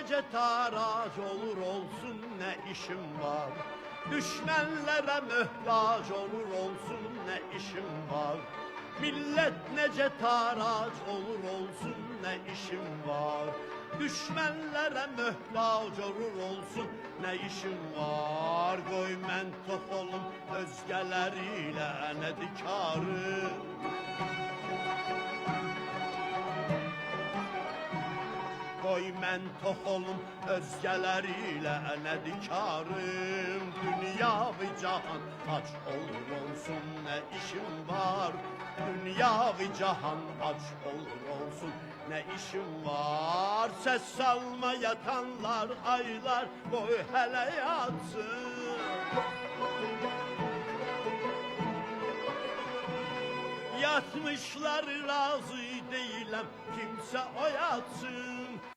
nece tarac olur olsun ne işim var. Düşmenlere mühtaç olur olsun ne işim var. Millet nece tarac olur olsun ne işim var. Düşmenlere mühtaç olur olsun ne işim var. Qoy mən tox olum özgəleriyle ne dikarım. Qoy mən tox olum özgəleriyle ne dikarım. Dünya ve cahan aç olur olsun ne işim var. Dünya ve cahan aç olur olsun ne işim var. Ses salma yatanlar aylar boy hele yatsın. Yatmışlar razı değilim kimse oyatsın.